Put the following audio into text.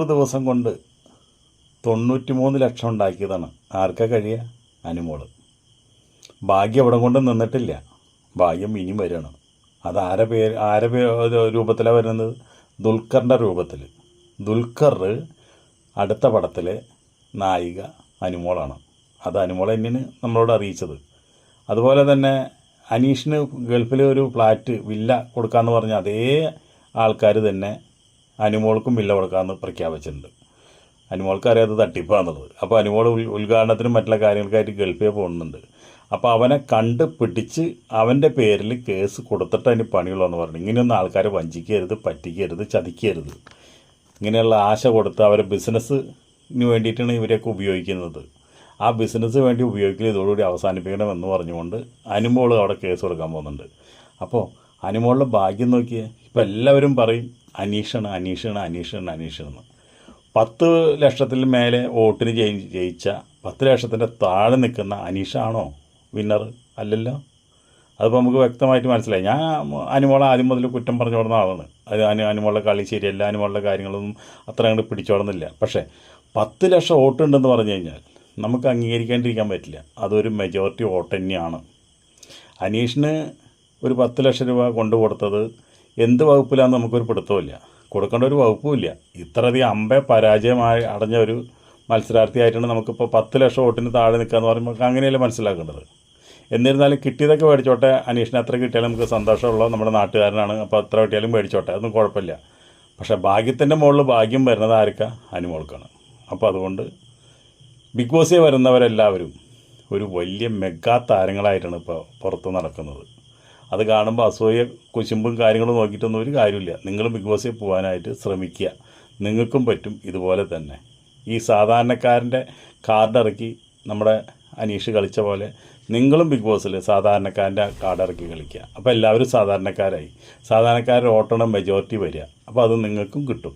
ഒരു ദിവസം കൊണ്ട് 93 ലക്ഷം ഉണ്ടാക്കിയതാണ്. ആർക്കാ കഴിയുക? അനുമോള്. ഭാഗ്യം അവിടെ കൊണ്ട് നിന്നിട്ടില്ല, ഭാഗ്യം ഇനിയും വരികയാണ്. അത് ആരെ രൂപത്തിലാണ് വരുന്നത്? ദുൽഖറിൻ്റെ രൂപത്തിൽ. ദുൽഖർ അടുത്ത പടത്തിലെ നായിക അനുമോളാണ്. അത് അനുമോൾ തന്നെയാണ് നമ്മളോട് അറിയിച്ചത്. അതുപോലെ തന്നെ അനീഷിന് ഗൾഫിൽ ഒരു ഫ്ലാറ്റ് വില്ല കൊടുക്കാമെന്ന് പറഞ്ഞ അതേ ആൾക്കാർ തന്നെ അനുമോൾക്കും വില്ല കൊടുക്കാമെന്ന് പ്രഖ്യാപിച്ചിട്ടുണ്ട്. അനുമോൾക്ക് അറിയാതെ തട്ടിപ്പാന്നുള്ളത്. അപ്പോൾ അനുമോൾ ഉദ്ഘാടനത്തിനും മറ്റുള്ള കാര്യങ്ങൾക്കായിട്ട് ഗൾഫിൽ പോകുന്നുണ്ട്. അപ്പോൾ അവനെ കണ്ട് പിടിച്ച് അവൻ്റെ പേരിൽ കേസ് കൊടുത്തിട്ട് അതിന് പണിയുള്ളൂ എന്ന് പറഞ്ഞു. ഇങ്ങനെയൊന്നും ആൾക്കാരെ വഞ്ചിക്കരുത്, പറ്റിക്കരുത്, ചതിക്കരുത്. ഇങ്ങനെയുള്ള ആശ കൊടുത്ത് അവരെ ബിസിനസ്സിന് വേണ്ടിയിട്ടാണ് ഇവരെയൊക്കെ ഉപയോഗിക്കുന്നത്. ആ ബിസിനസ് വേണ്ടി ഉപയോഗിക്കൽ ഇതോടുകൂടി അവസാനിപ്പിക്കണമെന്ന് പറഞ്ഞുകൊണ്ട് അനുമോൾ അവിടെ കേസ് കൊടുക്കാൻ പോകുന്നുണ്ട്. അപ്പോൾ അനുമോളുടെ ഭാഗ്യം നോക്കിയേ. ഇപ്പോൾ എല്ലാവരും പറയും അനീഷാണ് 10 ലക്ഷത്തിൽ മേലെ വോട്ടിന് ജയിച്ച 10 ലക്ഷത്തിൻ്റെ താഴെ നിൽക്കുന്ന അനീഷാണോ വിന്നർ? അല്ലല്ലോ. അതിപ്പോൾ നമുക്ക് വ്യക്തമായിട്ട് മനസ്സിലായി. ഞാൻ അനുമോളെ ആദ്യം മുതൽ കുറ്റം പറഞ്ഞു കൊടുന്ന ആളാണ്. അത് അനുമോളുടെ കളി ശരിയല്ല, അനുമോളുടെ കാര്യങ്ങളൊന്നും അത്ര അങ്ങോട്ട് പിടിച്ചോടുന്നില്ല. പക്ഷേ 10 ലക്ഷം വോട്ടുണ്ടെന്ന് പറഞ്ഞു കഴിഞ്ഞാൽ നമുക്ക് അംഗീകരിക്കാണ്ടിരിക്കാൻ പറ്റില്ല. അതൊരു മെജോറിറ്റി വോട്ട് തന്നെയാണ്. അനീഷിന് ഒരു 10 ലക്ഷം രൂപ കൊണ്ടു കൊടുത്തത് എന്ത് വകുപ്പിലാണെന്ന് നമുക്കൊരു പിടുത്തമില്ല, കൊടുക്കേണ്ട ഒരു വകുപ്പുമില്ല. ഇത്രയധികം പരാജയമായി അടഞ്ഞ ഒരു മത്സരാർത്ഥിയായിട്ടാണ് നമുക്കിപ്പോൾ 10 ലക്ഷം വോട്ടിന് താഴെ നിൽക്കുകയെന്ന് പറയുമ്പോൾ അങ്ങനെയല്ലേ മനസ്സിലാക്കേണ്ടത്. എന്നിരുന്നാലും കിട്ടിയതൊക്കെ മേടിച്ചോട്ടെ. അനീഷിന് എത്ര കിട്ടിയാലും നമുക്ക് സന്തോഷമുള്ള നമ്മുടെ നാട്ടുകാരനാണ്. അപ്പോൾ എത്ര കിട്ടിയാലും മേടിച്ചോട്ടെ, അതൊന്നും കുഴപ്പമില്ല. പക്ഷേ ഭാഗ്യത്തിൻ്റെ മുകളിൽ ഭാഗ്യം വരുന്നത് ആർക്കാ? അനുമോൾക്കാണ്. അപ്പോൾ അതുകൊണ്ട് ബിഗ് ബോസിൽ വരുന്നവരെല്ലാവരും ഒരു വലിയ മെഗാ താരങ്ങളായിട്ടാണ് ഇപ്പോൾ പുറത്ത് നടക്കുന്നത്. അത് കാണുമ്പോൾ അസൂയ കുശുമ്പും കാര്യങ്ങളും നോക്കിയിട്ടൊന്നും ഒരു കാര്യമില്ല. നിങ്ങൾ ബിഗ് ബോസിൽ പോകാനായിട്ട് ശ്രമിക്കുക, നിങ്ങൾക്കും പറ്റും ഇതുപോലെ തന്നെ. ഈ സാധാരണക്കാരൻ്റെ കാർഡ് ഇറക്കി നമ്മുടെ അനീഷ് കളിച്ച പോലെ നിങ്ങളും ബിഗ് ബോസിൽ സാധാരണക്കാരൻ്റെ കാർഡ് ഇറക്കി കളിക്കുക. അപ്പോൾ എല്ലാവരും സാധാരണക്കാരായി. സാധാരണക്കാരുടെ വോട്ടാണ് മെജോറിറ്റി വരിക. അപ്പോൾ അത് നിങ്ങൾക്കും കിട്ടും.